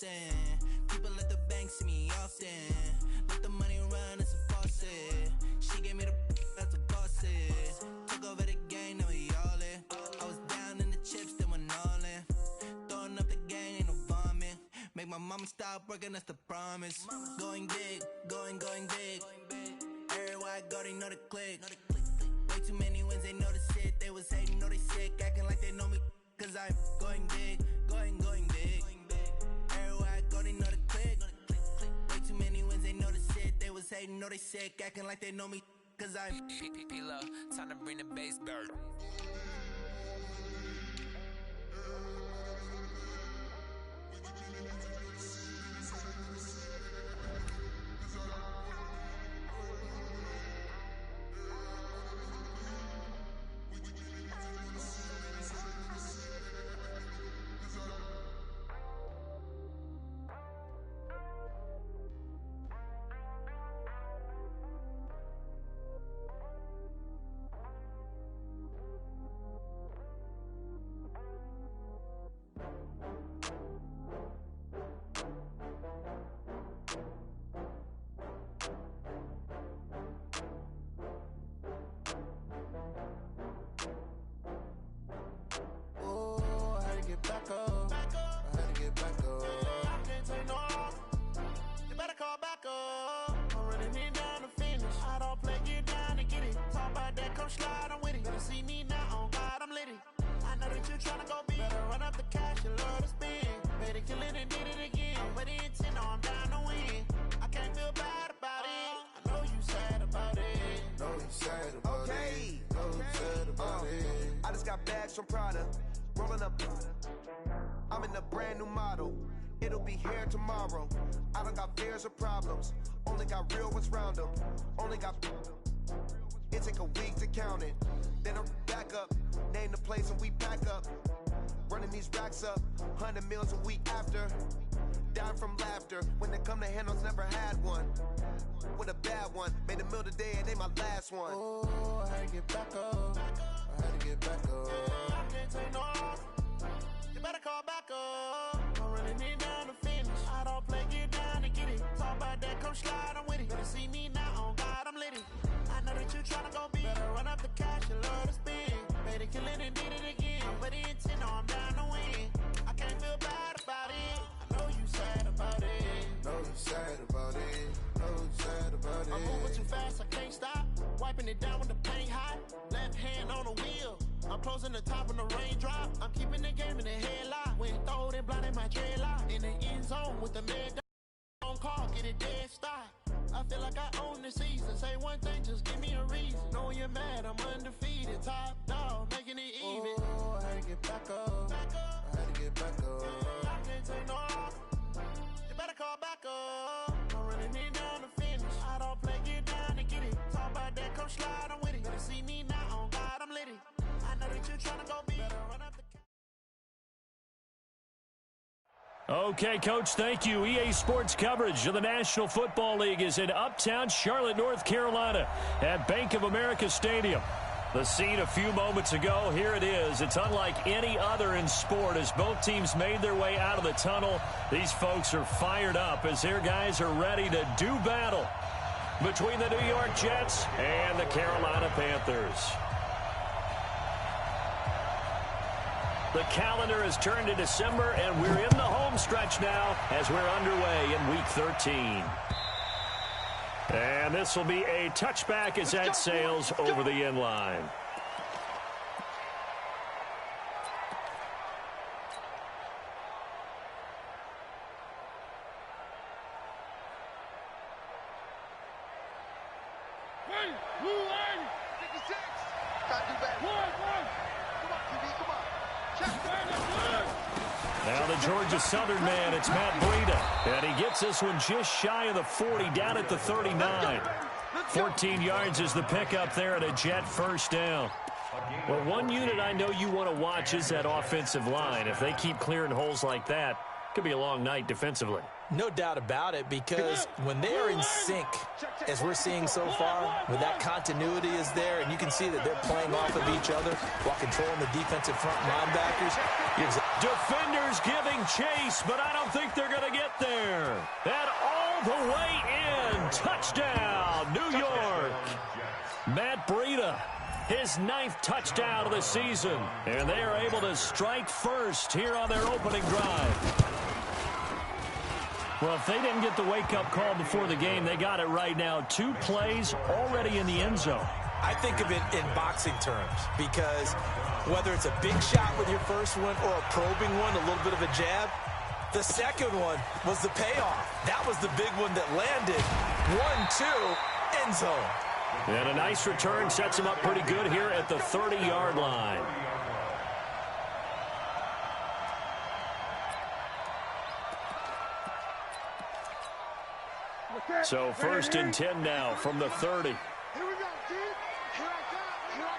Boston. People at the bank see me often. Let the money run, it's a faucet. She gave me the that's a boss it. Took over the game, now we all in. I was down in the chips, then went all in. Throwing up the gang, ain't no vomit. Make my mama stop working, that's the promise. Going big, going big. Everywhere I go, they know the click. Way too many wins, they know the shit. They was hating, know they sick, acting like they know me. Cause I'm going big, going big. Everywhere I go, they know the click. Way too many wins, they know the shit. They was hating, know they sick, acting like they know me. Cause I'm P-Lo, time to bring the bass back. Back up. I had to get back up. I can't take no loss. You better call back up. I'm running it down to finish. I don't play, get down to get it. Talk about that, come slide, I'm with it. Better see me now, on God, I'm lit it. I know that you're trying to go big. Better run up the cash, you love to spin. Better kill it and did it again. I'm with the intent, I'm down to win. I can't feel bad about it. I know you sad about it. Know you sad about it. Know you sad about it. I just got bags from Prada. Rolling up. I'm in a brand new model. It'll be here tomorrow. I don't got fears or problems. Only got real ones round them. Only got. It take a week to count it. Then I'm back up. Name the place and we pack up. Running these racks up. 100 meals a week after. Down from laughter. When they come to handles, never had one. With a bad one. Made a meal today and they my last one. Oh, I had to get back up. I had to get back up. I can't take no loss. You better call back up. I'm running it down to finish. I don't play, get down to get it. Talk about that, come slide, I'm with it. Better see me now, on God, I'm lit it. I know that you tryna go big. Better run up the cash, you love to spin. Better kill it and did it again. I'm with the intent, I'm down to win. I can't feel bad about it. I know you sad about it. Know you sad about it. Know you sad about it. I'm moving too fast, I can't stop. Wiping it down with the paint hot. Left hand on the wheel. I'm closing the top of the raindrop. I'm keeping the game in the headlock. When throwed and blinded my dreadlock. In the end zone with the man on call, get it dead stop. I feel like I own the season. Say one thing, just give me a reason. Knowing you're mad, I'm undefeated. Top dog, making it even. Oh, I had to get back up. I had to get back up. I can't take no loss. You better call back up. I'm running it down to finish. I don't play, get down to get it. Talk about that, come slide, I'm with it. Better see me now, on God, I'm lit it. I know that you're trying to go big. Better run up the. Okay, Coach, thank you. EA Sports coverage of the National Football League is in uptown Charlotte, North Carolina at Bank of America Stadium. The scene a few moments ago, here it is. It's unlike any other in sport as both teams made their way out of the tunnel. These folks are fired up as their guys are ready to do battle between the New York Jets and the Carolina Panthers. The calendar has turned to December, and we're in the home stretch now as we're underway in Week 13. And this will be a touchback as that sails over the end line. Now the Georgia Southern man, it's Matt Breida. And he gets this one just shy of the 40, down at the 39. 14 yards is the pickup there at a Jet first down. Well, one unit I know you want to watch is that offensive line. If they keep clearing holes like that, it could be a long night defensively. No doubt about it, because when they are in sync, as we're seeing so far, when that continuity is there, and you can see that they're playing off of each other while controlling the defensive front linebackers. Defenders giving chase, but I don't think they're going to get touchdown, New York. Matt Breida, his 9th touchdown of the season. And they are able to strike first here on their opening drive. Well, if they didn't get the wake-up call before the game, they got it right now. 2 plays already in the end zone. I think of it in boxing terms because whether it's a big shot with your first one or a probing one, a little bit of a jab, the second one was the payoff. That was the big one that landed. 1-2, end zone. And a nice return sets him up pretty good here at the 30-yard line. So 1st and 10 now from the 30. Here we go, dude. Here I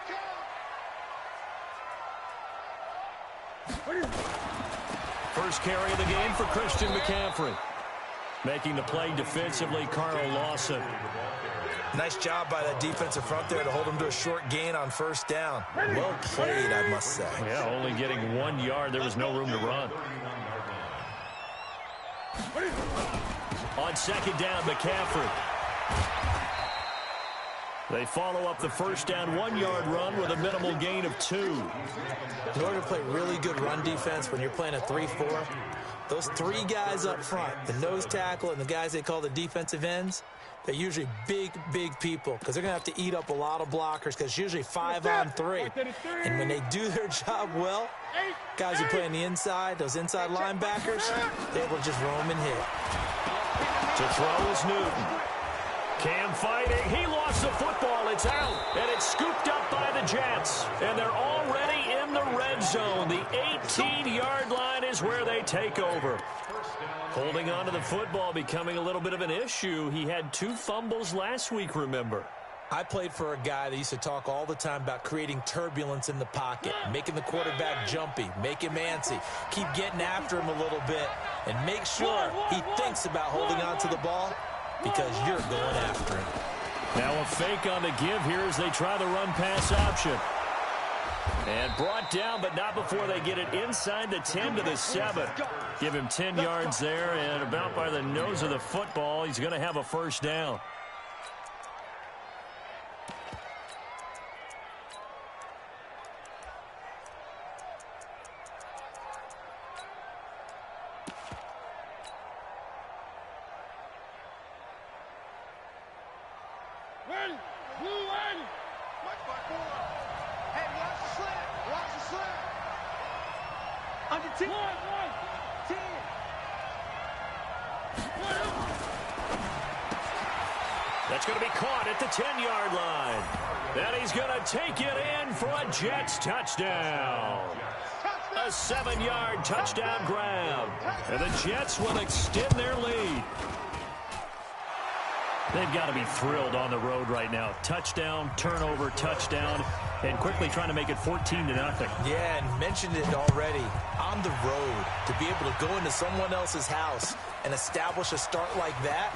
come. First carry of the game for Christian McCaffrey. Making the play defensively, Carl Lawson. Nice job by that defensive front there to hold him to a short gain on 1st down. Well played, I must say. Yeah, only getting 1 yard. There was no room to run. On 2nd down, McCaffrey. They follow up the 1st down 1-yard run with a minimal gain of 2. In order to play really good run defense when you're playing a 3-4, those 3 guys up front, the nose tackle and the guys they call the defensive ends, they're usually big, big people because they're going to have to eat up a lot of blockers because it's usually 5 on 3. And when they do their job well, guys who play on the inside, those inside linebackers, they're able to just roam and hit. To throw is Newton. Cam fighting. He lost the football. It's out. And it's scooped up by the Jets. And they're already in the red zone. The 18-yard line is where they take over. Holding on to the football becoming a little bit of an issue. He had 2 fumbles last week, remember. I played for a guy that used to talk all the time about creating turbulence in the pocket, making the quarterback jumpy, make him antsy, keep getting after him a little bit, and make sure he thinks about holding on to the ball because you're going after him. Now a fake on the give here as they try the run-pass option. And brought down, but not before they get it inside the 10 to the 7. Give him 10 yards there, and about by the nose of the football, he's going to have a 1st down. Ready? Blue ready. Watch my board. Hey, watch the slant. Watch the slant. Under 10. 1, 10. That's going to be caught at the 10-yard line. And he's going to take it in for a Jets touchdown. A 7-yard touchdown grab. And the Jets will extend their lead. They've got to be thrilled on the road right now. Touchdown, turnover, touchdown, and quickly trying to make it 14-0. Yeah, and mentioned it already. On the road, to be able to go into someone else's house and establish a start like that,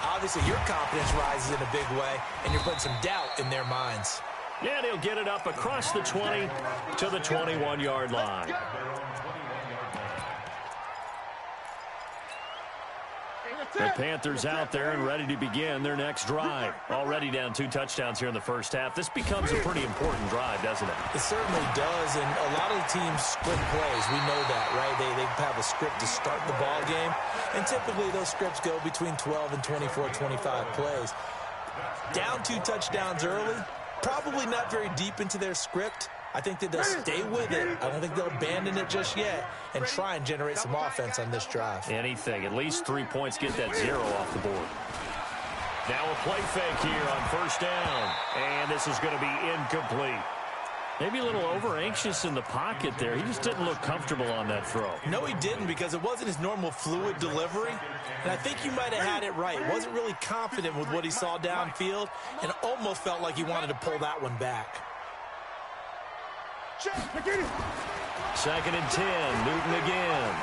obviously your confidence rises in a big way, and you're putting some doubt in their minds. Yeah, they'll get it up across the 20 to the 21-yard line. The Panthers out there and ready to begin their next drive. Already down 2 touchdowns here in the first half. This becomes a pretty important drive, doesn't it? It certainly does, and a lot of the teams script plays. We know that, right? They have a script to start the ball game, and typically those scripts go between 12 and 24, 25 plays. Down 2 touchdowns early, probably not very deep into their script. I think that they'll stay with it. I don't think they'll abandon it just yet and try and generate some offense on this drive. Anything. At least 3 points. Get that 0 off the board. Now a play fake here on 1st down. And this is going to be incomplete. Maybe a little over-anxious in the pocket there. He just didn't look comfortable on that throw. No, he didn't, because it wasn't his normal fluid delivery. And I think you might have had it right. Wasn't really confident with what he saw downfield and almost felt like he wanted to pull that one back. 2nd and 10. Newton again.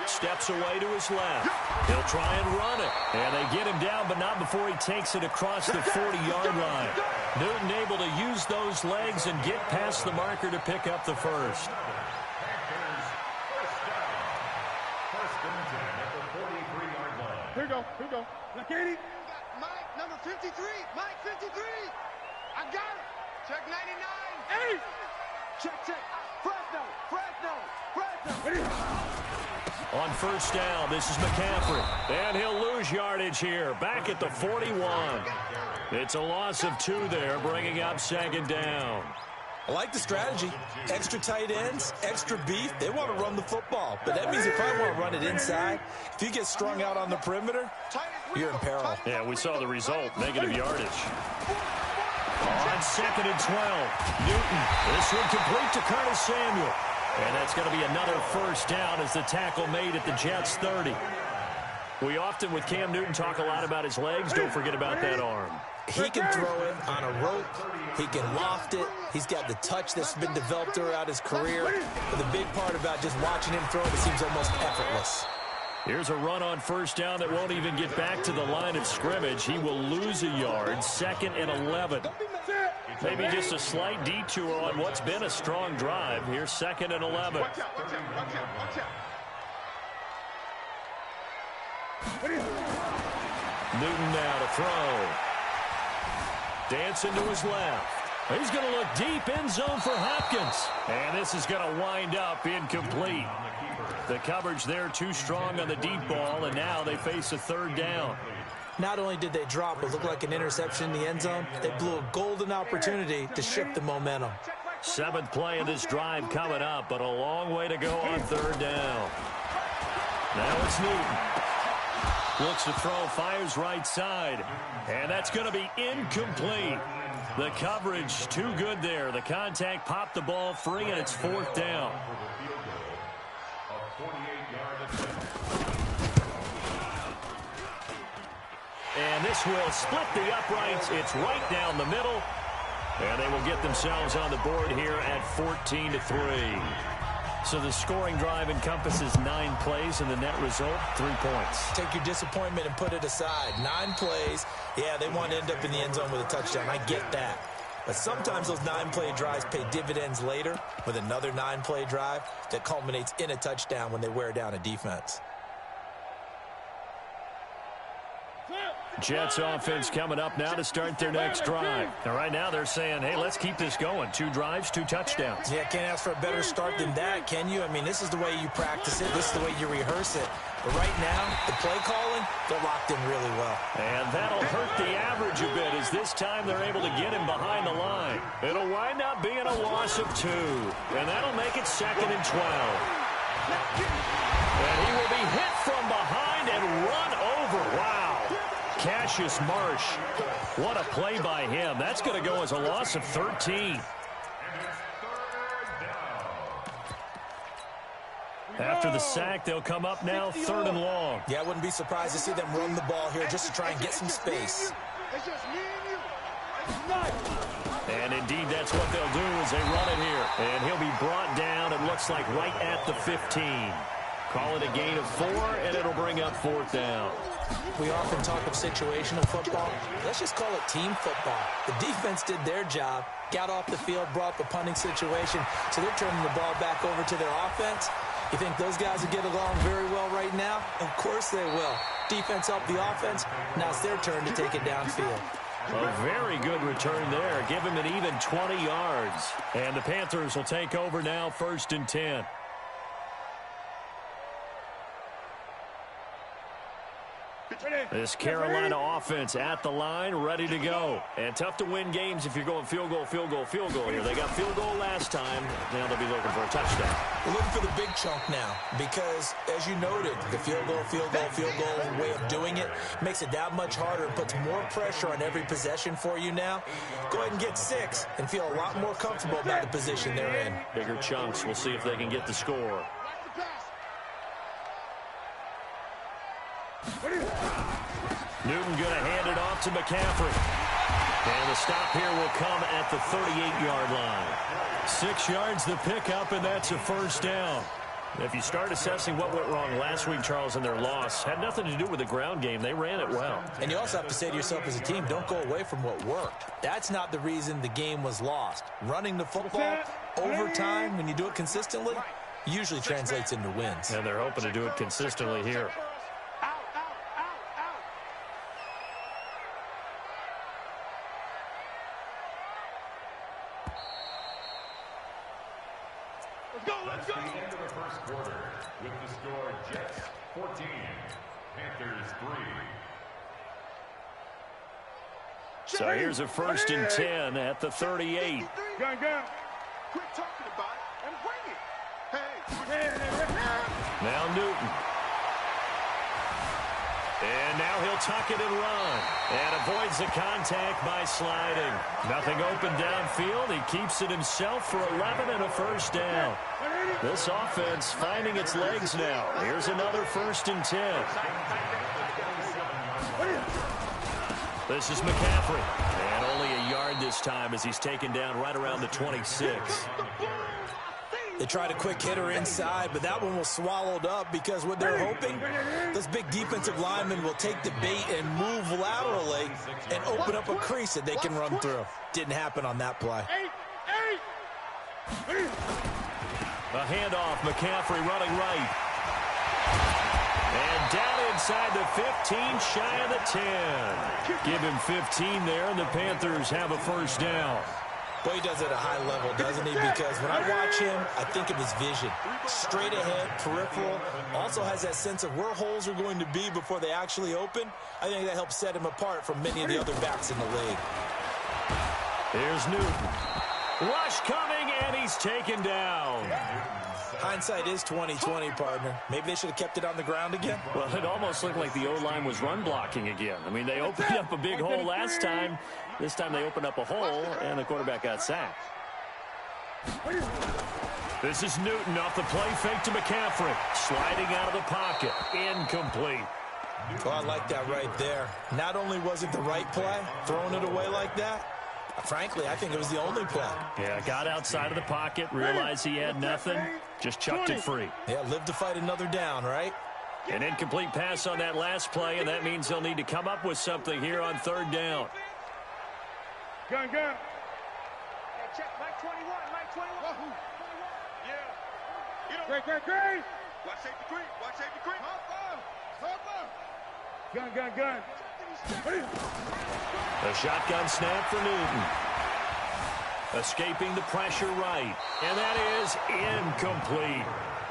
Steps away to his left. He'll try and run it. And they get him down, but not before he takes it across the 40-yard line. Newton able to use those legs and get past the marker to pick up the first. Here we go. Here we go. Look, Katie. Mike, number 53. Mike, 53. I got it. Check 99. Hey. Check. Fresno. On first down, this is McCaffrey. And he'll lose yardage here. Back at the 41. It's a loss of 2 there, bringing up second down. I like the strategy. Extra tight ends, extra beef. They want to run the football, but that means they probably want to run it inside. If you get strung out on the perimeter, you're in peril. Yeah, we saw the result, negative yardage. On second and 12, Newton. This one complete to Curtis Samuel. And that's going to be another first down as the tackle made at the Jets' 30. We often, with Cam Newton, talk a lot about his legs. Don't forget about that arm. He can throw it on a rope. He can loft it. He's got the touch that's been developed throughout his career. But the big part about just watching him throw it seems almost effortless. Here's a run on first down that won't even get back to the line of scrimmage. He will lose a yard, second and 11. Maybe just a slight detour on what's been a strong drive. Here's second and 11. Watch out. Newton now to throw. Dancing to his left. He's going to look deep, end zone for Hopkins. And this is going to wind up incomplete. The coverage there too strong on the deep ball, and now they face a third down. Not only did they drop what looked like an interception in the end zone, they blew a golden opportunity to shift the momentum. 7th play of this drive coming up, but a long way to go on third down. Now it's Newton. Looks to throw, fires right side. And that's going to be incomplete. The coverage too good there. The contact popped the ball free, and it's 4th down. And this will split the uprights. It's right down the middle. And they will get themselves on the board here at 14-3. So the scoring drive encompasses 9 plays, and the net result, 3 points. Take your disappointment and put it aside. 9 plays. Yeah, they want to end up in the end zone with a touchdown. I get that. But sometimes those 9-play drives pay dividends later with another 9-play drive that culminates in a touchdown when they wear down a defense. Jets offense coming up now to start their next drive. And right now they're saying, hey, let's keep this going. 2 drives, 2 touchdowns. Yeah, can't ask for a better start than that, can you? I mean, this is the way you practice it. This is the way you rehearse it. But right now, the play calling, they're locked in really well. And that'll hurt the average a bit as this time they're able to get him behind the line. It'll wind up being a loss of 2. And that'll make it 2nd and 12. And he will be hit from behind and run over. Wow. Cassius Marsh. What a play by him. That's going to go as a loss of 13. After the sack, they'll come up now 3rd and long. Yeah, I wouldn't be surprised to see them run the ball here just to try and get some space. It's just me and you. And indeed, that's what they'll do as they run it here. And he'll be brought down, it looks like, right at the 15. Call it a gain of 4, and it'll bring up 4th down. We often talk of situational football. Let's just call it team football. The defense did their job, got off the field, brought the punting situation, so they're turning the ball back over to their offense. You think those guys will get along very well right now? Of course they will. Defense helped the offense. Now it's their turn to take it downfield. A very good return there. Give him an even 20 yards. And the Panthers will take over now, 1st and 10. This Carolina offense at the line, ready to go. And tough to win games if you're going field goal here. They got field goal last time. Now they'll be looking for a touchdown. We're looking for the big chunk now because, as you noted, the field goal way of doing it makes it that much harder and puts more pressure on every possession for you now. Go ahead and get 6 and feel a lot more comfortable about the position they're in. Bigger chunks. We'll see if they can get the score. Newton going to hand it off to McCaffrey. And the stop here will come at the 38-yard line. 6 yards the pickup, and that's a first down. If you start assessing what went wrong last week, Charles, in their loss, had nothing to do with the ground game. They ran it well. And you also have to say to yourself as a team, don't go away from what worked. That's not the reason the game was lost. Running the football over time, when you do it consistently, usually translates into wins. And they're hoping to do it consistently here. That's the end of the first quarter. With the score, Jets 14, Panthers 3. So here's a 1st and 10 at the 38. Gun. Quit talking about it and bring it. Hey. Now Newton. And now he'll tuck it and run. And avoids the contact by sliding. Nothing open downfield. He keeps it himself for 11 and a 1st down. This offense finding its legs now. Here's another 1st and 10. This is McCaffrey. And only a yard this time as he's taken down right around the 26. They tried a quick hitter inside, but that one was swallowed up because what they're hoping, this big defensive lineman will take the bait and move laterally and open up a crease that they can run through. Didn't happen on that play. A handoff, McCaffrey running right. And down inside the 15, shy of the 10. Give him 15 there, and the Panthers have a 1st down. Boy, he does it at a high level, doesn't he? Because when I watch him, I think of his vision. Straight ahead, peripheral. Also has that sense of where holes are going to be before they actually open. I think that helps set him apart from many of the other backs in the league. Here's Newton. Rush coming, and he's taken down. Hindsight is 20/20, partner. Maybe they should have kept it on the ground again. Well, it almost looked like the O-line was run blocking again. I mean, they opened up a big hole last time. This time they opened up a hole, and the quarterback got sacked. This is Newton off the play fake to McCaffrey. Sliding out of the pocket. Incomplete. Oh, I like that right there. Not only was it the right play, throwing it away like that, frankly, I think it was the only play. Yeah, got outside of the pocket, realized he had nothing, just chucked it free. Yeah, live to fight another down, right? An incomplete pass on that last play, and that means they'll need to come up with something here on 3rd down. Gun. Hey, check, Mike 21, Mike 21. Yeah. Great. Watch safety green. Gun. A shotgun snap for Newton. Escaping the pressure right. And that is incomplete.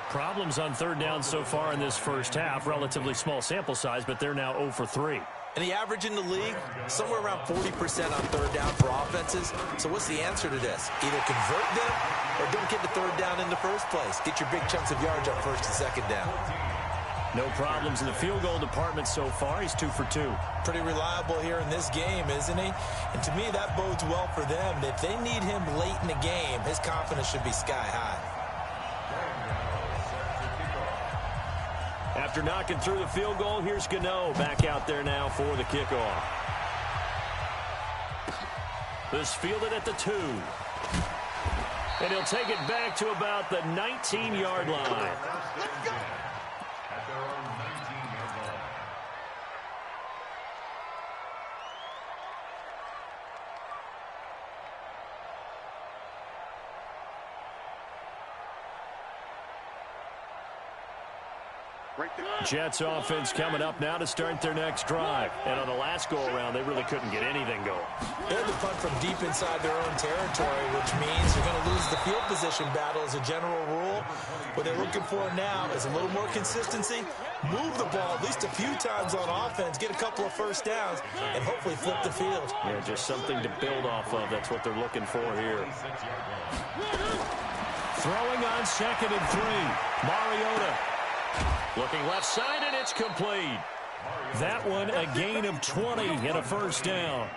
Problems on 3rd down so far in this first half. Relatively small sample size, but they're now 0 for 3. And the average in the league, somewhere around 40% on 3rd down for offenses. So what's the answer to this? Either convert them or don't get the 3rd down in the first place. Get your big chunks of yards on 1st and 2nd down. No problems in the field goal department so far. He's 2 for 2. Pretty reliable here in this game, isn't he? And to me, that bodes well for them. If they need him late in the game, his confidence should be sky high. After knocking through the field goal, here's Gano back out there now for the kickoff. This fielded at the 2. And he'll take it back to about the 19-yard line. At their own 19-yard line. Right there. Jets offense coming up now to start their next drive. And on the last go-around, they really couldn't get anything going. They had to punt from deep inside their own territory, which means they're going to lose the field position battle as a general rule. What they're looking for now is a little more consistency, move the ball at least a few times on offense, get a couple of 1st downs, and hopefully flip the field. Yeah, just something to build off of. That's what they're looking for here. Throwing on 2nd and 3. Mariota. Looking left side, and it's complete. That one a gain of 20 and a 1st down.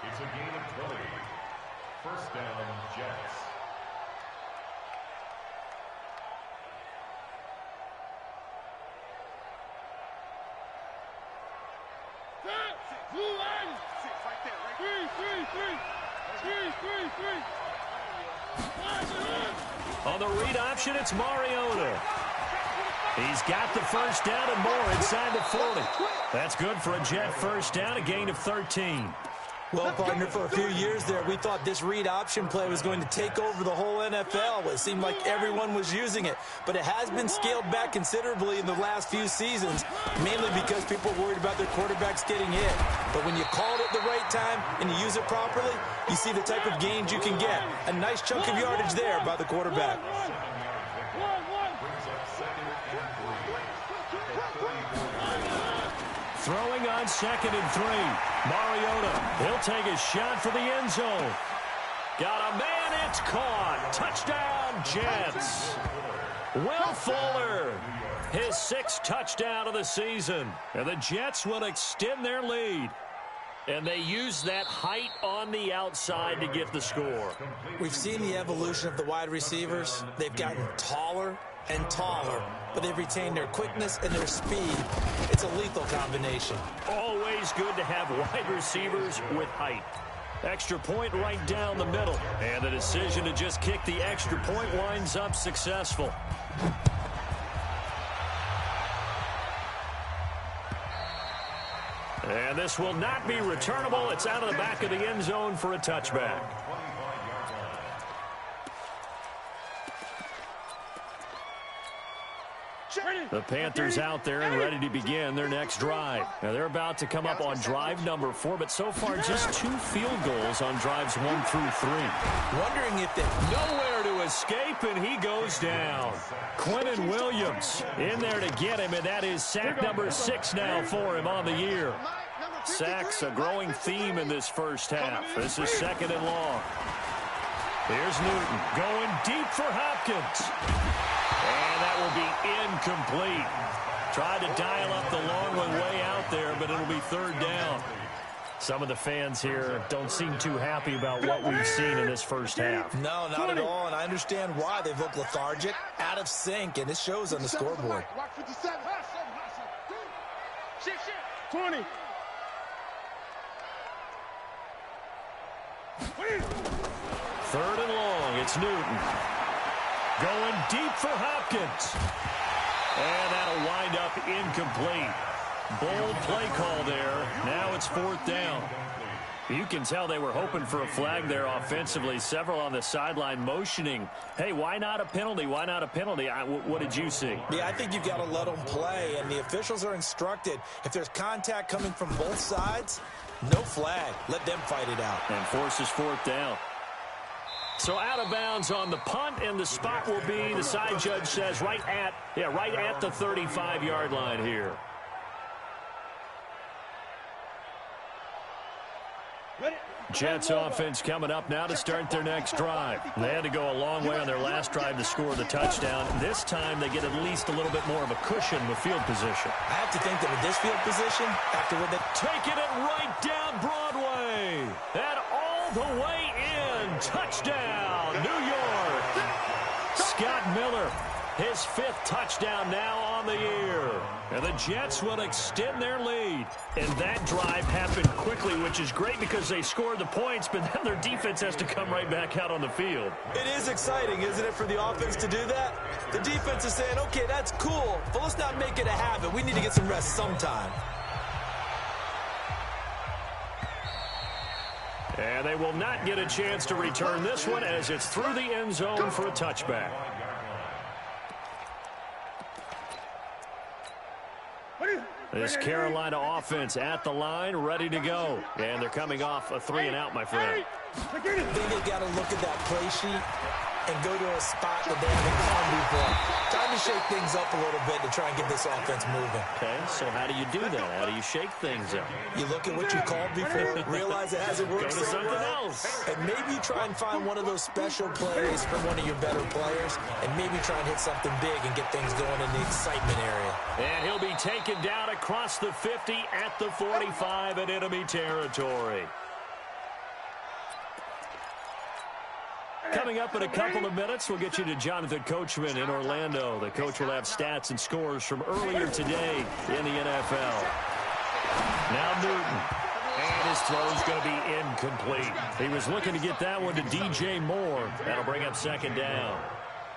It's a gain of 20. 1st down, Jets. On the read option, it's Mariota. He's got the 1st down and more inside the 40. That's good for a Jet 1st down, a gain of 13. Well, partner, for a few years there, we thought this read option play was going to take over the whole NFL. It seemed like everyone was using it, but it has been scaled back considerably in the last few seasons, mainly because people are worried about their quarterbacks getting hit. But when you call it at the right time and you use it properly, you see the type of gains you can get. A nice chunk of yardage there by the quarterback. Throwing on 2nd and 3. Mariota, he'll take a shot for the end zone. Got a man, it's caught. Touchdown, Jets. Will Fuller, his 6th touchdown of the season. And the Jets will extend their lead. And they use that height on the outside to get the score. We've seen the evolution of the wide receivers. They've gotten taller and taller, but they've retained their quickness and their speed. It's a lethal combination. Always good to have wide receivers with height. Extra point right down the middle. And the decision to just kick the extra point winds up successful. And this will not be returnable. It's out of the back of the end zone for a touchback. The Panthers out there and ready to begin their next drive. Now they're about to come up on drive number 4, but so far just 2 field goals on drives 1 through 3. Wondering if they... Nowhere to escape, and he goes down. Quentin Williams in there to get him, and that is sack number 6 now for him on the year. Sacks, a growing theme in this first half. This is 2nd and long. Here's Newton going deep for Hopkins. And that will be incomplete. Tried to dial up the long one way out there, but it'll be 3rd down. Some of the fans here don't seem too happy about what we've seen in this first half. No, not at all, and I understand why. They've looked lethargic, out of sync, and it shows on the scoreboard. 20. 3rd and long, it's Newton. Going deep for Hopkins. And that'll wind up incomplete. Bold play call there. Now it's 4th down. You can tell they were hoping for a flag there offensively. Several on the sideline motioning. Hey, why not a penalty? Why not a penalty? What did you see? Yeah, I think you've got to let them play, and the officials are instructed. If there's contact coming from both sides, no flag. Let them fight it out. And forces 4th down. So out of bounds on the punt, and the spot will be, the side judge says, right at the 35-yard line here. Jets offense coming up now to start their next drive. They had to go a long way on their last drive to score the touchdown. This time they get at least a little bit more of a cushion with field position. I have to think that with this field position, after what they... Taking it right down Broadway. And all the way in. Touchdown, New York. Scott Miller, his 5th touchdown now on the year. And the Jets will extend their lead. And that drive happened quickly, which is great because they scored the points, but then their defense has to come right back out on the field. It is exciting, isn't it, for the offense to do that? The defense is saying, okay, that's cool, but let's not make it a habit. We need to get some rest sometime. And they will not get a chance to return this one as it's through the end zone for a touchback. This Carolina offense at the line, ready to go. And they're coming off a 3-and-out, my friend. I think they've got to look at that play sheet and go to a spot that they haven't gone before. Time to shake things up a little bit to try and get this offense moving. Okay, so how do you do that? How do you shake things up? You look at what you called before, realize it hasn't worked Go to something else. And maybe you try and find one of those special plays from one of your better players, and maybe try and hit something big and get things going in the excitement area. And he'll be taken down across the 50 at the 45 in enemy territory. Coming up in a couple of minutes, we'll get you to Jonathan Coachman in Orlando. The coach will have stats and scores from earlier today in the NFL. Now Newton. And his throw's going to be incomplete. He was looking to get that one to DJ Moore. That'll bring up 2nd down.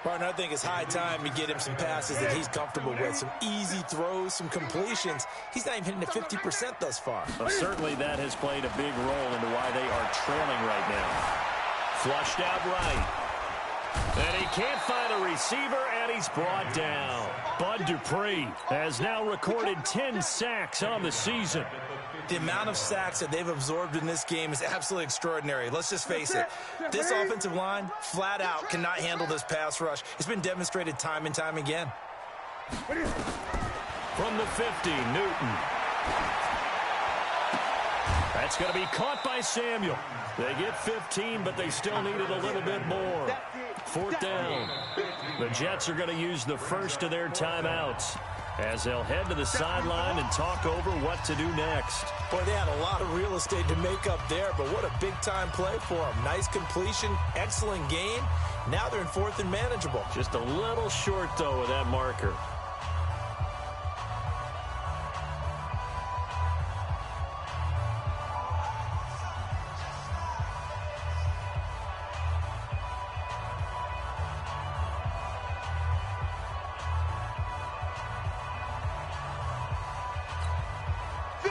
Partner, I think it's high time to get him some passes that he's comfortable with. Some easy throws, some completions. He's not even hitting the 50% thus far. Well, certainly that has played a big role into why they are trailing right now. Flushed out right. And he can't find a receiver, and he's brought down. Bud Dupree has now recorded 10 sacks on the season. The amount of sacks that they've absorbed in this game is absolutely extraordinary. Let's just face it. This offensive line, flat out, cannot handle this pass rush. It's been demonstrated time and time again. From the 50, Newton. That's going to be caught by Samuel. They get 15, but they still needed a little bit more. 4th down. The Jets are going to use the first of their timeouts as they'll head to the sideline and talk over what to do next. Boy, they had a lot of real estate to make up there, but what a big-time play for them. Nice completion, excellent gain. Now they're in 4th and manageable. Just a little short, though, with that marker.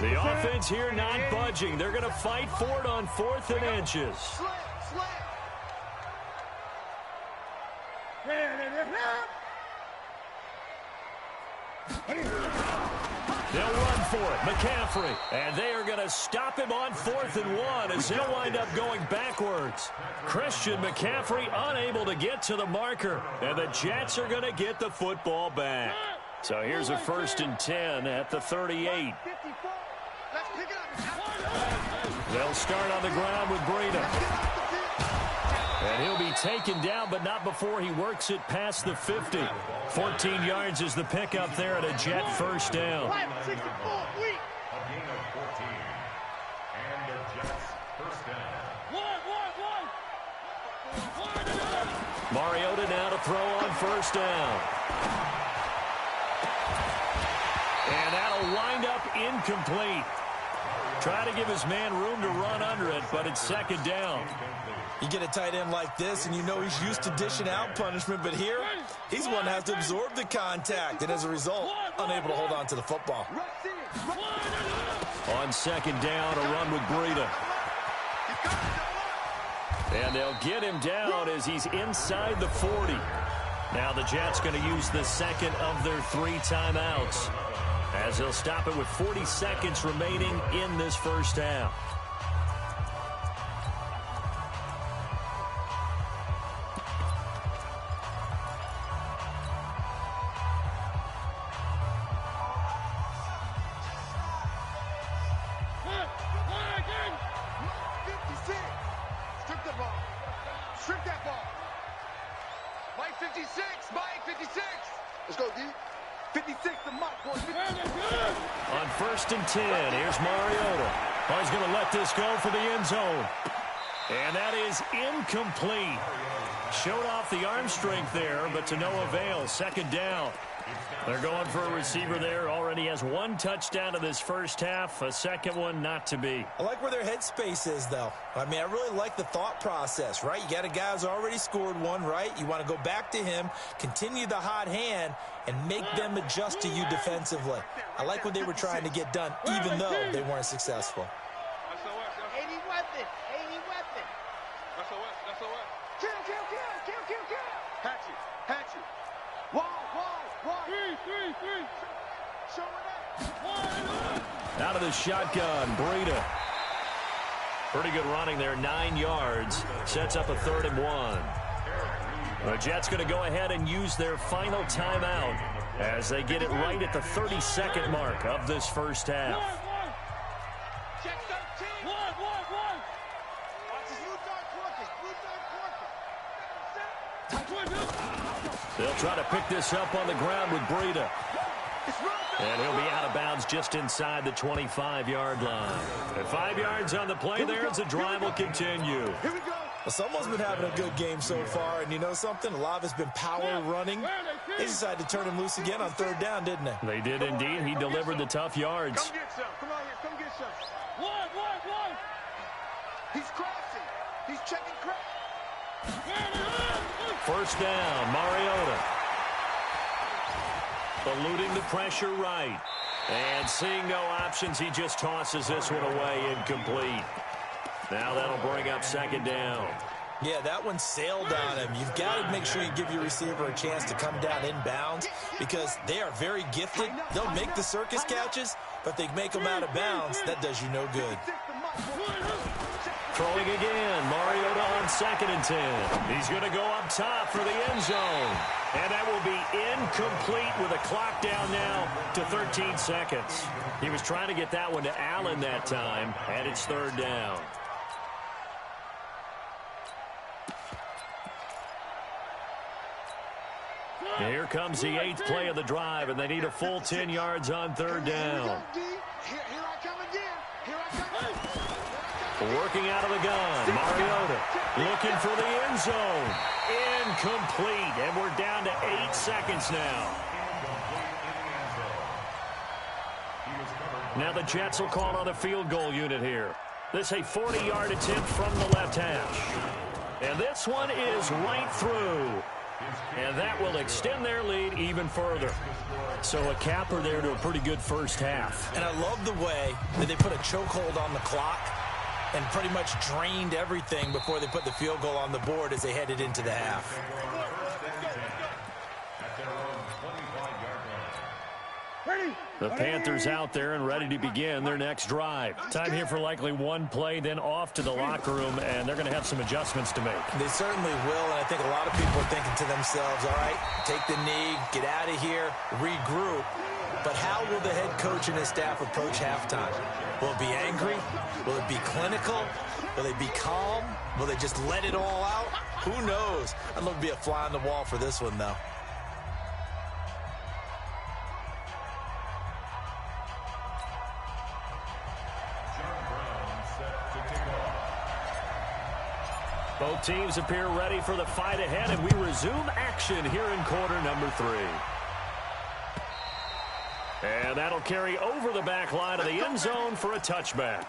The offense here not budging. They're going to fight for it on 4th and inches. They'll run for it. McCaffrey. And they are going to stop him on 4th and 1 as they'll wind up going backwards. Christian McCaffrey unable to get to the marker. And the Jets are going to get the football back. So here's a 1st and 10 at the 38. They'll start on the ground with Breida. And he'll be taken down, but not before he works it past the 50. 14 yards is the pickup there at a Jet 1st down. A gain of 14. And the Jets 1st down. Mariota now to throw on 1st down. And that'll wind up incomplete. Try to give his man room to run under it, but it's 2nd down. You get a tight end like this, and you know he's used to dishing out punishment, but here, he's one that has to absorb the contact, and as a result, unable to hold on to the football. On 2nd down, a run with Breida. And they'll get him down as he's inside the 40. Now the Jets going to use the 2nd of their 3 timeouts, as they'll stop it with 40 seconds remaining in this 1st half. Strip that ball. Mike 56. Mike 56. Let's go, D. 56 to Mike, boy. On 1st and 10, here's Mariota. Oh, he's going to let this go for the end zone. And that is incomplete. Showed off the arm strength there, but to no avail. 2nd down. They're going for a receiver there. Already has 1 touchdown in this 1st half. A 2nd one not to be. I like where their headspace is, though. I mean, I really like the thought process, right? You got a guy who's already scored 1, right? You want to go back to him, continue the hot hand, and make them adjust to you defensively. I like what they were trying to get done, even though they weren't successful. 80 weapon. 80 weapon. That's a what? Kill. Hatchet. Wide. 3. Show it up. Out of the shotgun, Breida. Pretty good running there, 9 yards. Sets up a 3rd and 1. The Jets going to go ahead and use their final timeout as they get it right at the 32nd mark of this 1st half. Check 13. 1. Watch his blue dart They'll try to pick this up on the ground with Breida. And he'll be out of bounds just inside the 25-yard line. And 5 yards on the play there as the drive will continue. Here we go. Well, someone's been having a good game so far, and you know something? A lot of it's been power running. They decided to turn him loose again on 3rd down, didn't they? They did indeed. He delivered the tough yards. Come get some. Come on here. Come get some. 1. He's crossing. He's checking crack. 1st down, Mariota. Eluding the pressure right. And seeing no options, he just tosses this one away, incomplete. Now that'll bring up 2nd down. Yeah, that one sailed on him. You've got to make sure you give your receiver a chance to come down inbounds because they are very gifted. They'll make the circus catches, but they make them out of bounds. That does you no good. Throwing again. Mariota on 2nd and 10. He's going to go up top for the end zone. And that will be incomplete with a clock down now to 13 seconds. He was trying to get that one to Allen that time, and it's 3rd down. Here comes the 8th play of the drive, and they need a full 10 yards on 3rd down. Working out of the gun. Mariota looking for the end zone. Incomplete, and we're down to 8 seconds now. Now the Jets will call on a field goal unit here. This is a 40-yard attempt from the left hash. And this one is right through. And that will extend their lead even further. So a capper there to a pretty good first half. And I love the way that they put a chokehold on the clock and pretty much drained everything before they put the field goal on the board as they headed into the half. The Panthers out there and ready to begin their next drive. Time here for likely one play, then off to the locker room, and they're going to have some adjustments to make. They certainly will, and I think a lot of people are thinking to themselves, all right, take the knee, get out of here, regroup. But how will the head coach and his staff approach halftime? Will it be angry? Will it be clinical? Will they be calm? Will they just let it all out? Who knows? I'd love to be a fly on the wall for this one, though. Both teams appear ready for the fight ahead, and we resume action here in quarter number 3. And that'll carry over the back line of the end zone for a touchback.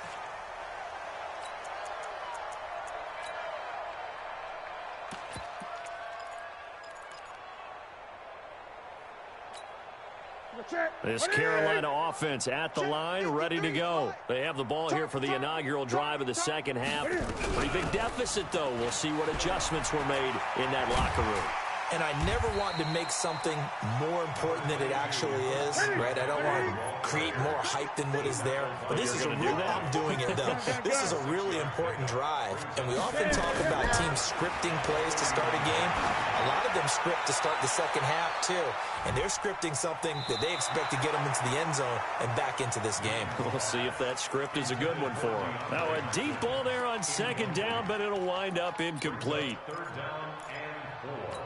This Carolina offense at the line, ready to go. They have the ball here for the inaugural drive of the second half. Pretty big deficit, though. We'll see what adjustments were made in that locker room. And I never want to make something more important than it actually is, right? I don't want to create more hype than what is there. But this is a real, I'm doing it, though. This is a really important drive. And we often talk about teams scripting plays to start a game. A lot of them script to start the second half, too. And they're scripting something that they expect to get them into the end zone and back into this game. We'll see if that script is a good one for them. Now a deep ball there on 2nd down, but it'll wind up incomplete. 3rd down and 4.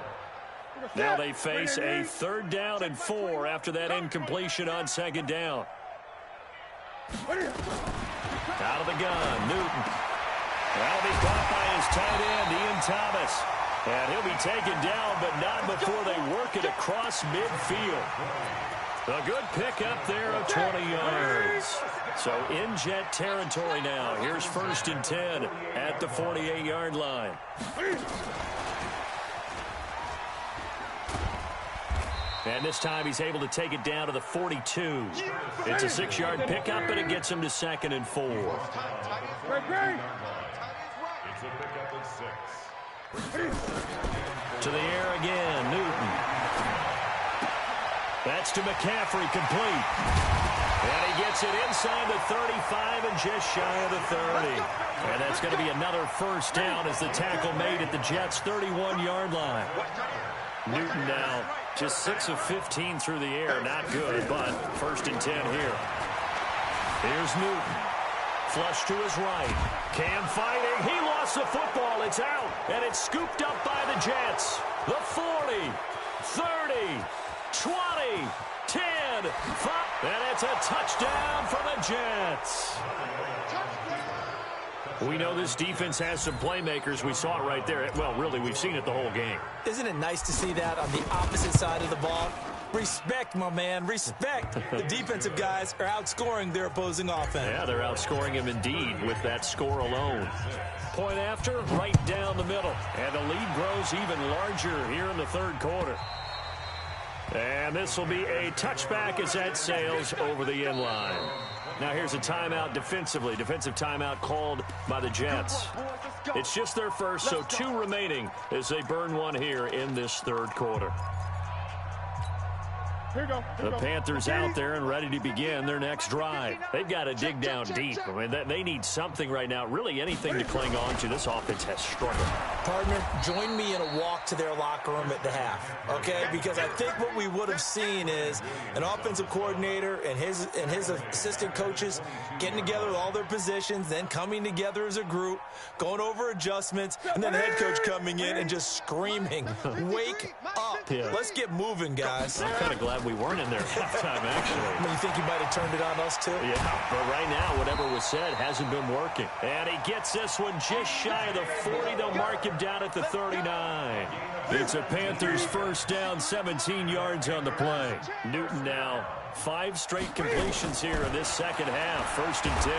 Now they face a 3rd down and 4 after that incompletion on 2nd down. Out of the gun, Newton. That'll be caught by his tight end, Ian Thomas. And he'll be taken down, but not before they work it across midfield. A good pickup there of 20 yards. So in Jet territory now. Here's 1st and 10 at the 48-yard line. And this time he's able to take it down to the 42. It's a 6-yard pickup, but it gets him to 2nd and 4. It's a pickup of 6. To the air again, Newton. That's to McCaffrey, complete. And he gets it inside the 35 and just shy of the 30. And that's going to be another 1st down as the tackle made at the Jets' 31-yard line. Newton now just 6 of 15 through the air. Not good, but 1st and 10 here. Here's Newton. Flush to his right. Cam fighting. He lost the football. It's out. And it's scooped up by the Jets. The 40, 30, 20, 10, 5. And it's a touchdown for the Jets. We know this defense has some playmakers. We saw it right there. Well, really, we've seen it the whole game. Isn't it nice to see that on the opposite side of the ball? Respect, my man, respect. The defensive guys are outscoring their opposing offense. Yeah, they're outscoring him indeed with that score alone. Point after, right down the middle. And the lead grows even larger here in the 3rd quarter. And this will be a touchback as that sails over the end line. Now here's a timeout defensively. Defensive timeout called by the Jets. It's just their first, so 2 remaining as they burn one here in this 3rd quarter. The Panthers out there and ready to begin their next drive. They've got to dig down deep. I mean, they need something right now, really anything to cling on to. This offense has struggled. Partner, join me in a walk to their locker room at the half, okay? Because I think what we would have seen is an offensive coordinator and his assistant coaches getting together with all their positions, then coming together as a group, going over adjustments, and then the head coach coming in and just screaming, wake up. Yeah. Let's get moving, guys. I'm kind of glad we weren't in there at halftime, actually. I mean, you think you might have turned it on us, too? Yeah, but right now, whatever was said hasn't been working. And he gets this one just shy of the 40. They'll mark him down at the 39. It's a Panthers first down, 17 yards on the play. Newton now 5 straight completions here in this second half. 1st and 10.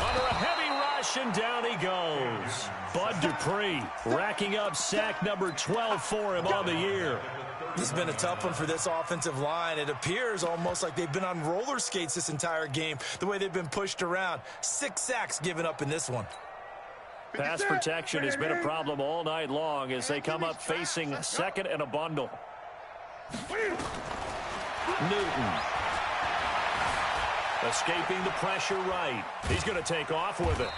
Under a heavy rush, and down he goes. Bud Dupree racking up sack number 12 for him on the year. This has been a tough one for this offensive line. It appears almost like they've been on roller skates this entire game, the way they've been pushed around. 6 sacks given up in this one. Pass protection has been a problem all night long as they come up facing second and a bundle. Newton. Escaping the pressure right. He's going to take off with it.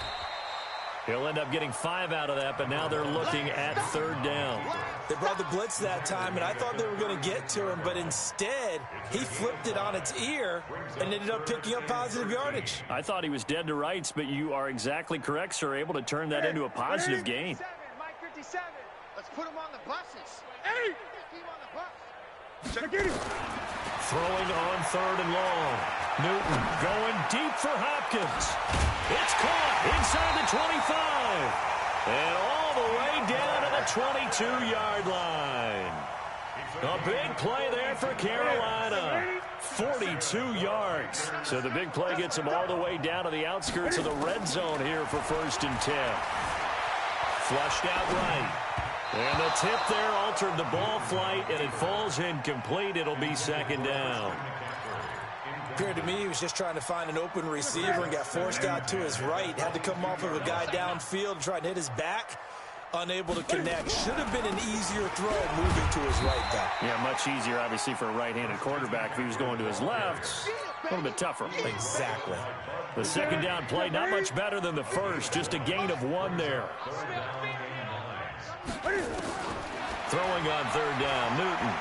He'll end up getting 5 out of that, but now they're looking at 3rd down. They brought the blitz that time, and I thought they were going to get to him, but instead, he flipped it on its ear and ended up picking up positive yardage. I thought he was dead to rights, but you are exactly correct, sir. Able to turn that into a positive gain. Mike 57. Let's put him on the buses. Hey! Keep him on the bus. Check it. Throwing on 3rd and long. Newton going deep for Hopkins. It's caught inside the 25. And all the way down to the 22-yard line. A big play there for Carolina. 42 yards. So the big play gets them all the way down to the outskirts of the red zone here for 1st and 10. Flushed out right. And the tip there altered the ball flight, and it falls incomplete. It'll be 2nd down. Appeared to me he was just trying to find an open receiver and got forced out to his right. Had to come off of a guy downfield, try to hit his back. Unable to connect. Should have been an easier throw moving to his right, though. Yeah, much easier, obviously, for a right-handed quarterback. If he was going to his left, a little bit tougher. Exactly. The 2nd down play, not much better than the first. Just a gain of 1 there. Throwing on 3rd down, Newton.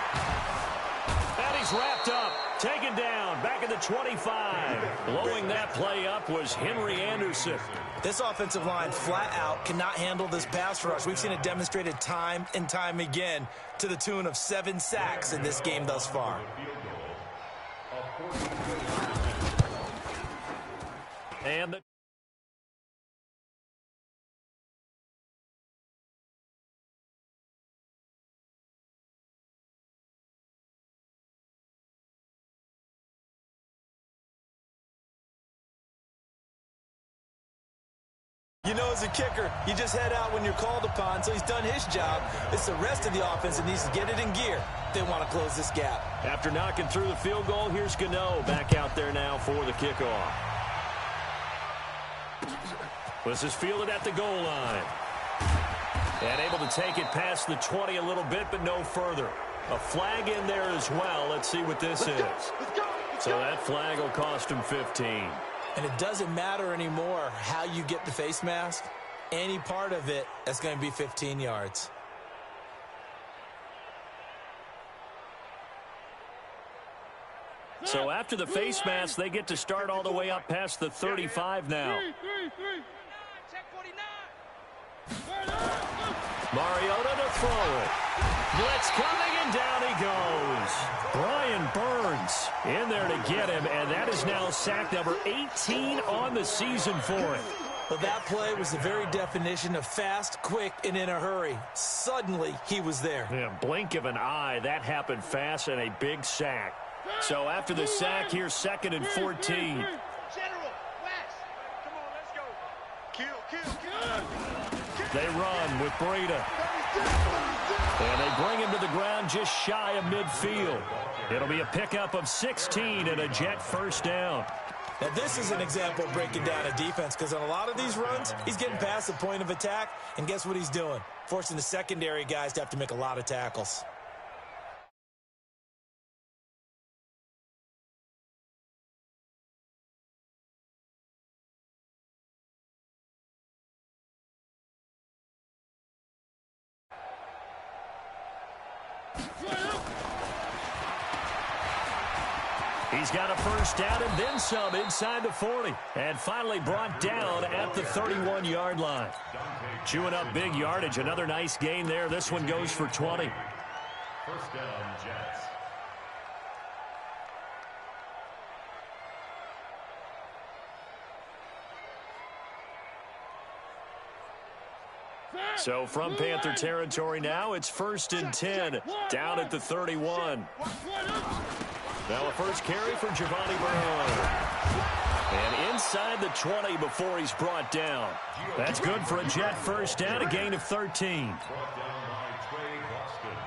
And he's wrapped up. Taken down, back at the 25. Blowing that play up was Henry Anderson. This offensive line flat out cannot handle this pass rush. We've seen it demonstrated time and time again to the tune of 7 sacks in this game thus far. And the You know, as a kicker, you just head out when you're called upon, so he's done his job. It's the rest of the offense that needs to get it in gear if they want to close this gap. After knocking through the field goal, here's Gano back out there now for the kickoff. This is fielded at the goal line. And able to take it past the 20 a little bit, but no further. A flag in there as well. Let's see what this is. So that flag will cost him 15. And it doesn't matter anymore how you get the face mask. Any part of it, that's going to be 15 yards. So after the face mask, they get to start all the way up past the 35 now. Check 49. Mariota to throw it. Blitz coming, and down he goes. Brian Burns in there to get him, and that is now sack number 18 on the season for him. Well, that play was the very definition of fast, quick, and in a hurry. Suddenly, he was there. Yeah, blink of an eye, that happened fast, and a big sack. So after the sack, here's 2nd and 14. General, West. Come on, let's go. Kill. They run with Breida. And they bring him to the ground just shy of midfield. It'll be a pickup of 16 and a Jet first down. Now, this is an example of breaking down a defense, because on a lot of these runs, he's getting past the point of attack, and guess what he's doing? Forcing the secondary guys to have to make a lot of tackles. He's got a first down and then some inside the 40. And finally brought down at the 31-yard line. Chewing up big yardage. Another nice gain there. This one goes for 20. First down, Jets. So from Panther territory now, it's 1st and 10 down at the 31. Now a first carry for Giovanni Bernard. And inside the 20 before he's brought down. That's good for a Jet first down, a gain of 13. Brought down by Trey Boston.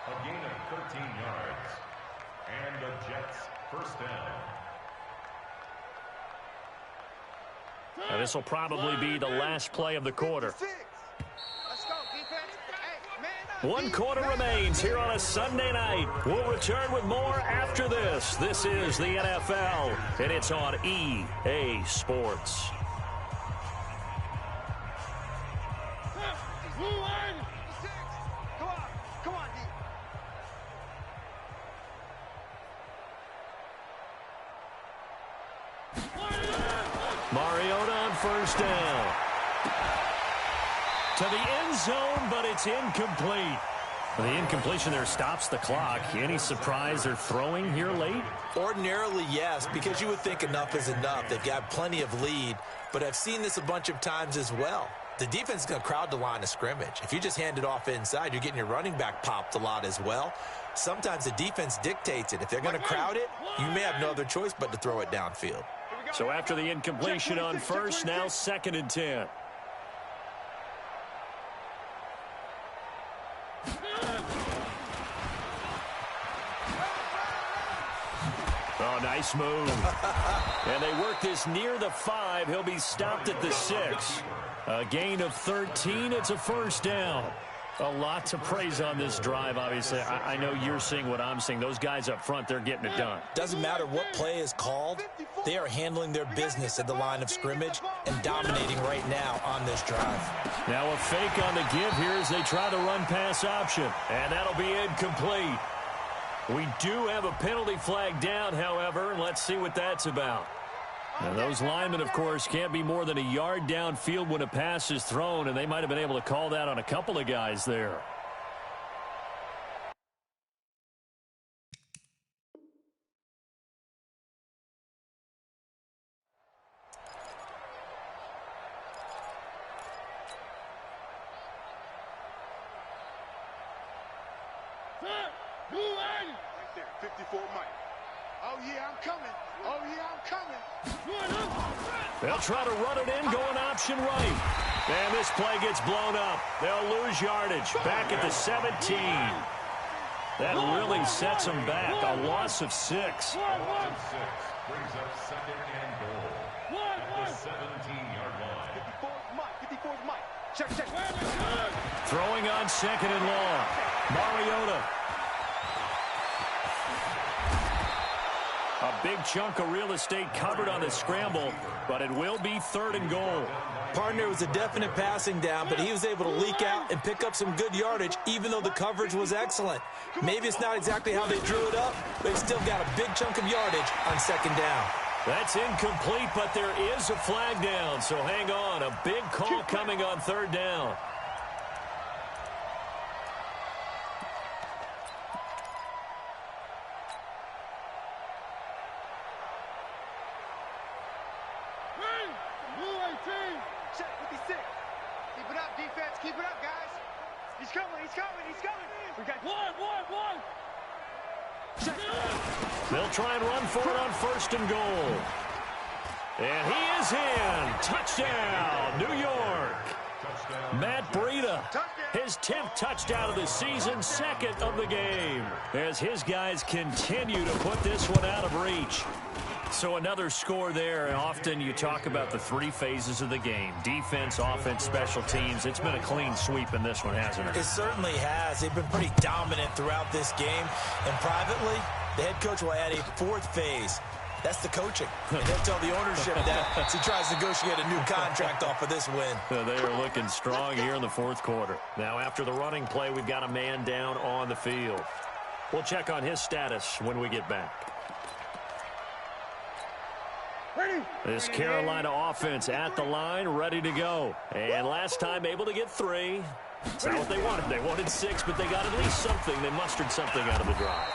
A gain of 13 yards. And the Jets first down. Now this will probably be the last play of the quarter. Let's go, defense. Hey, man up. 1 quarter remains here on a Sunday night. We'll return with more after this. This is the NFL, and it's on EA Sports. Come on, D. Mariota on first down. To the end zone, but it's incomplete. The incompletion there stops the clock. Any surprise they're throwing here late? Ordinarily, yes, because you would think enough is enough. They've got plenty of lead, but I've seen this a bunch of times as well. The defense is going to crowd the line of scrimmage. If you just hand it off inside, you're getting your running back popped a lot as well. Sometimes the defense dictates it. If they're going to crowd it, you may have no other choice but to throw it downfield. So after the incompletion on first, now 2nd and 10. Oh, nice move. And they work this near the 5. He'll be stopped at the 6. A gain of 13. It's a first down. A lot to praise on this drive, obviously. I know you're seeing what I'm seeing. Those guys up front, they're getting it done. Doesn't matter what play is called. They are handling their business at the line of scrimmage and dominating right now on this drive. Now a fake on the give here as they try the run-pass option. And that'll be incomplete. We do have a penalty flag down, however, and let's see what that's about. Now, those linemen, of course, can't be more than a yard downfield when a pass is thrown, and they might have been able to call that on a couple of guys there. Right there, 54 Mike. Oh, yeah, I'm coming. Oh, yeah, I'm coming. They'll try to run it in, going option right. And this play gets blown up. They'll lose yardage. Back at the 17. That really sets them back. A loss of 6. Brings up 2nd and goal. At the 17-yard line. 54's Mike. 54's Mike. Check. Throwing on 2nd and long. Mariota. A big chunk of real estate covered on the scramble, but it will be 3rd and goal. Partner was a definite passing down, but he was able to leak out and pick up some good yardage, even though the coverage was excellent. Maybe it's not exactly how they drew it up, but he still got a big chunk of yardage on 2nd down. That's incomplete, but there is a flag down, so hang on. A big call coming on 3rd down. Check 56. Keep it up, defense. Keep it up, guys. He's coming. We got one. Check. They'll try and run for it on 1st and goal. And he is in. Touchdown, New York. Matt Breida, his 10th touchdown of the season, 2nd of the game, as his guys continue to put this one out of reach. So another score there, and often you talk about the 3 phases of the game: defense, offense, special teams. It's been a clean sweep in this one, hasn't it? It certainly has. They've been pretty dominant throughout this game. And privately, the head coach will add a 4th phase. That's the coaching. And they'll tell the ownership that as he tries to negotiate a new contract off of this win. They are looking strong here in the 4th quarter. Now, after the running play, we've got a man down on the field. We'll check on his status when we get back. This Carolina offense at the line, ready to go. And last time able to get 3. It's not what they wanted. They wanted 6, but they got at least something. They mustered something out of the drive.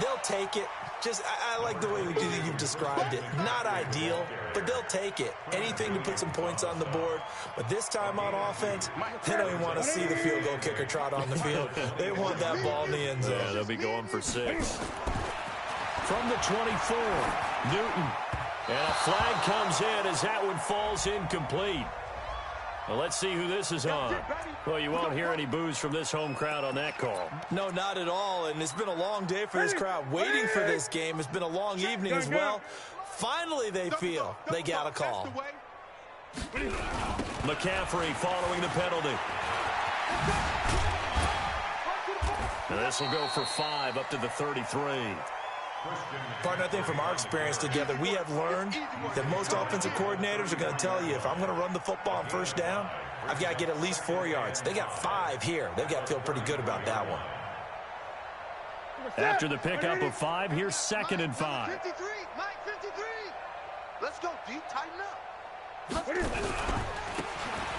They'll take it. I like the way you've described it. Not ideal, but they'll take it. Anything to put some points on the board. But this time on offense, they don't even want to see the field goal kicker trot on the field. They want that ball in the end zone. Yeah, they'll be going for 6. From the 24, Newton. And a flag comes in as that one falls incomplete. Well, let's see who this is on. Well, you won't hear any boos from this home crowd on that call. No, not at all. And it's been a long day for this crowd waiting for this game. It's been a long evening as well. Finally, they feel they got a call. McCaffrey following the penalty. And this will go for 5 up to the 33. Partner, I think from our experience together, we have learned that most offensive coordinators are going to tell you, if I'm going to run the football on first down, I've got to get at least 4 yards. They got 5 here. They've got to feel pretty good about that one. After the pickup of 5, here's 2nd and 5. 53, Mike, 53. Let's go deep, tighten up.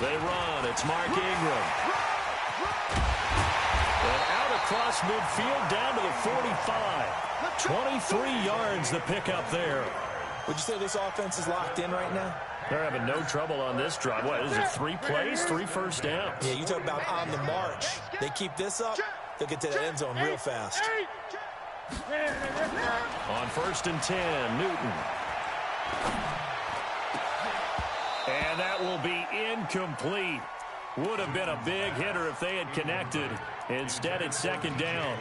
They run. It's Mark Ingram. And out across midfield down to the 45. 23 yards the pickup there. Would you say this offense is locked in right now? They're having no trouble on this drive. What is it, 3 plays, 3 first downs? Yeah, you talk about on the march. They keep this up, they'll get to the end zone real fast. On 1st and 10, Newton. And that will be incomplete. Would have been a big hitter if they had connected. Instead, it's 2nd down.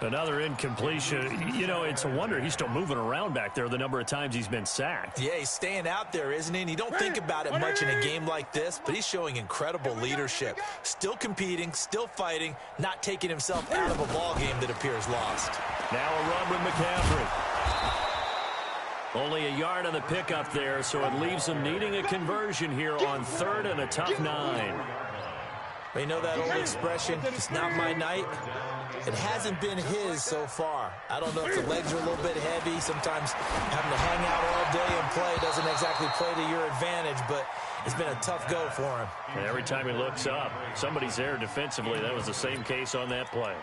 Another incompletion. You know, it's a wonder he's still moving around back there the number of times he's been sacked. Yeah, he's staying out there, isn't he? And you don't think about it much in a game like this, but he's showing incredible leadership. Still competing, still fighting, not taking himself out of a ball game that appears lost. Now a run with McCaffrey. Only a yard on the pickup there, so it leaves him needing a conversion here on 3rd and a tough 9. You know that old expression, it's not my night? It hasn't been his so far. I don't know if the legs are a little bit heavy. Sometimes having to hang out all day and play doesn't exactly play to your advantage, but it's been a tough go for him. And every time he looks up, somebody's there defensively. That was the same case on that play.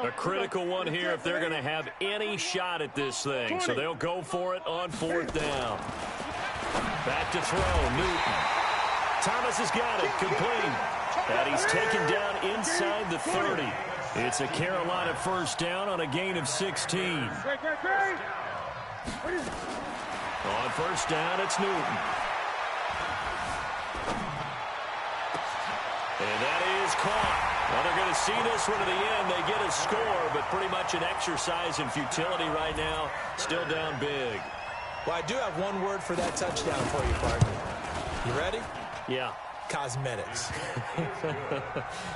A critical one here if they're going to have any shot at this thing. So they'll go for it on 4th down. Back to throw, Newton. Thomas has got it, complete. And he's taken down inside the 30. It's a Carolina 1st down on a gain of 16. On 1st down, it's Newton. And that is caught. Well, they're going to see this one to the end. They get a score, but pretty much an exercise in futility right now. Still down big. Well, I do have one word for that touchdown for you, partner. You ready? Yeah. Cosmetics.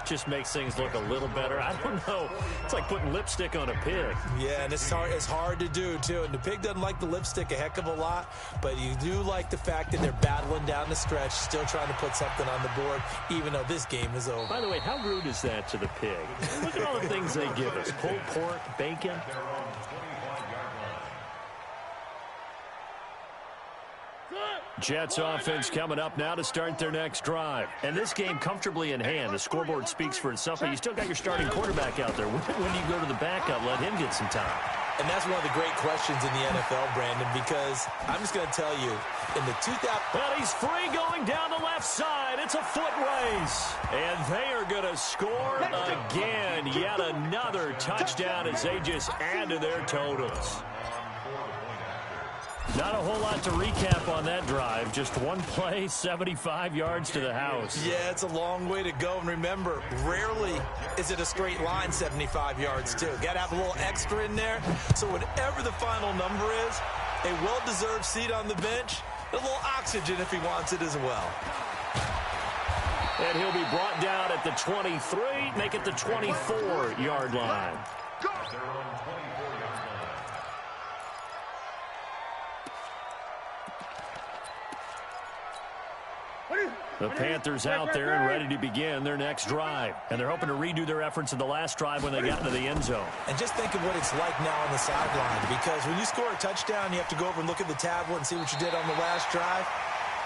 Just makes things look a little better. I don't know. It's like putting lipstick on a pig. Yeah, and it's hard to do, too. And the pig doesn't like the lipstick a heck of a lot, but you do like the fact that they're battling down the stretch, still trying to put something on the board, even though this game is over. By the way, how rude is that to the pig? Look at all the things they give us. Pulled pork, bacon. Jets offense coming up now to start their next drive. And this game comfortably in hand. The scoreboard speaks for itself, but you still got your starting quarterback out there. When do you go to the backup, let him get some time? And that's one of the great questions in the NFL, Brandon, because I'm just going to tell you, in the 2000... Well, he's free going down the left side. It's a foot race. And they are going to score again. Yet another touchdown as they just add to their totals. Not a whole lot to recap on that drive. Just one play, 75 yards to the house. Yeah, it's a long way to go. And remember, rarely is it a straight line 75 yards, too. Got to have a little extra in there. So whatever the final number is, a well-deserved seat on the bench, a little oxygen if he wants it as well. And he'll be brought down at the 23, make it the 24-yard line. The Panthers out there and ready to begin their next drive. And they're hoping to redo their efforts in the last drive when they got into the end zone. And just think of what it's like now on the sideline, because when you score a touchdown, you have to go over and look at the tablet and see what you did on the last drive.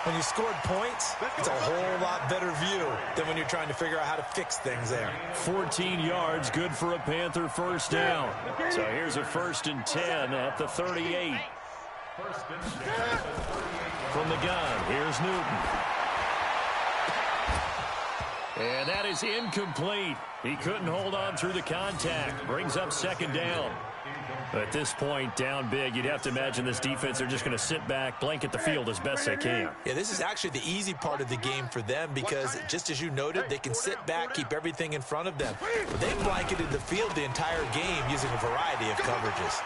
When you scored points, it's a whole lot better view than when you're trying to figure out how to fix things there. 14 yards, good for a Panther first down. So here's a 1st and 10 at the 38. From the gun, here's Newton. And that is incomplete. He couldn't hold on through the contact. Brings up 2nd down. At this point, down big, you'd have to imagine this defense, they're just going to sit back, blanket the field as best they can. Yeah, this is actually the easy part of the game for them because, just as you noted, they can sit back, keep everything in front of them. But they blanketed the field the entire game using a variety of coverages.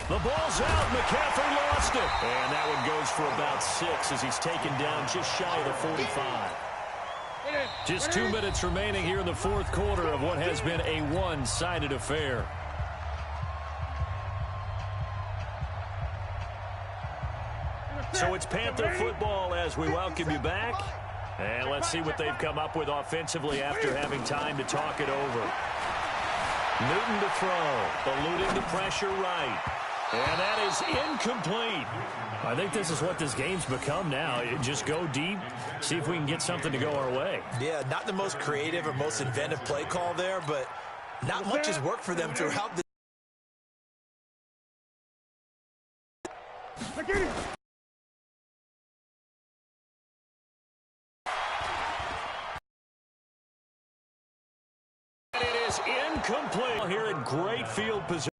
The ball's out. McCaffrey lost it. And that one goes for about 6 as he's taken down just shy of the 45. Just 2 minutes remaining here in the 4th quarter of what has been a one-sided affair. So it's Panther football as we welcome you back. And let's see what they've come up with offensively after having time to talk it over. Newton to throw, eluding the pressure right. And that is incomplete. I think this is what this game's become now. You just go deep, see if we can get something to go our way. Yeah, not the most creative or most inventive play call there, but not much has worked for them throughout the It is incomplete here in great field position.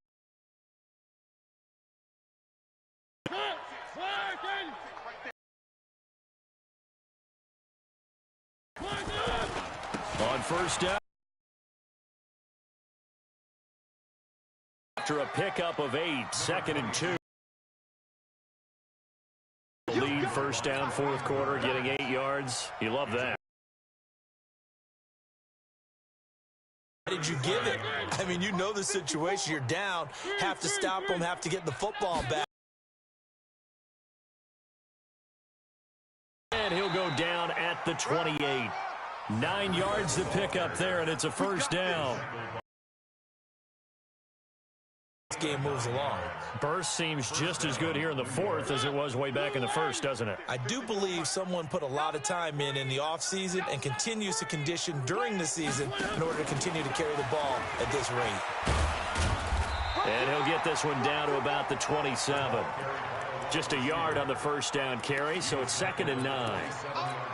On 1st down. After a pickup of 8, 2nd and 2. Lead 1st down, 4th quarter, getting 8 yards. You love that. How did you give it? I mean, you know the situation. You're down. Have to stop them. Have to get the football back. And he'll go down at the 28. 9 yards to pick up there, and it's a 1st down. This game moves along. Burst seems just as good here in the 4th as it was way back in the 1st, doesn't it? I do believe someone put a lot of time in the offseason and continues to condition during the season in order to continue to carry the ball at this rate. And he'll get this one down to about the 27. Just a yard on the 1st down carry, so it's 2nd and 9.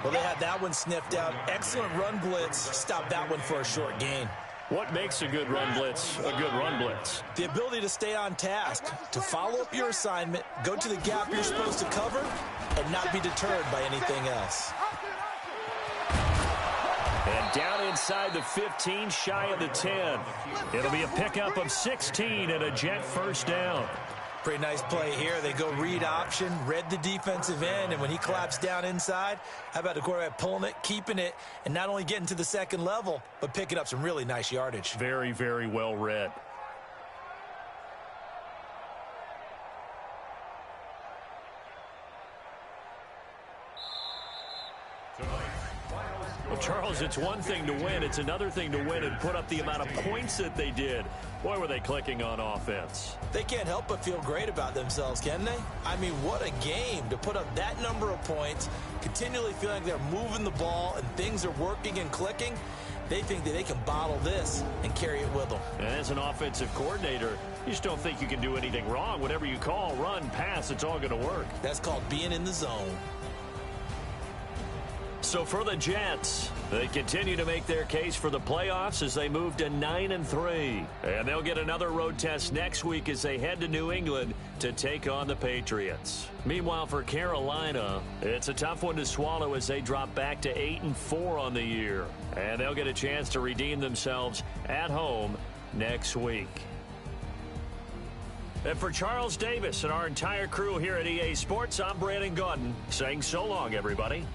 Well, they had that one sniffed out. Excellent run blitz. Stopped that one for a short gain. What makes a good run blitz a good run blitz? The ability to stay on task, to follow up your assignment, go to the gap you're supposed to cover, and not be deterred by anything else. And down inside the 15, shy of the 10. It'll be a pickup of 16 and a Jet 1st down. Pretty nice play here. They go read option, read the defensive end, and when he collapsed down inside, how about the quarterback pulling it, keeping it, and not only getting to the 2nd level, but picking up some really nice yardage. Very, very well read. Well, Charles, it's one thing to win. It's another thing to win and put up the amount of points that they did. Boy, were they clicking on offense. They can't help but feel great about themselves, can they? I mean, what a game to put up that number of points, continually feeling like they're moving the ball and things are working and clicking. They think that they can bottle this and carry it with them. And as an offensive coordinator, you just don't think you can do anything wrong. Whatever you call, run, pass, it's all going to work. That's called being in the zone. So for the Jets, they continue to make their case for the playoffs as they move to 9-3. And they'll get another road test next week as they head to New England to take on the Patriots. Meanwhile, for Carolina, it's a tough one to swallow as they drop back to 8-4 on the year. And they'll get a chance to redeem themselves at home next week. And for Charles Davis and our entire crew here at EA Sports, I'm Brandon Gaudin saying so long, everybody.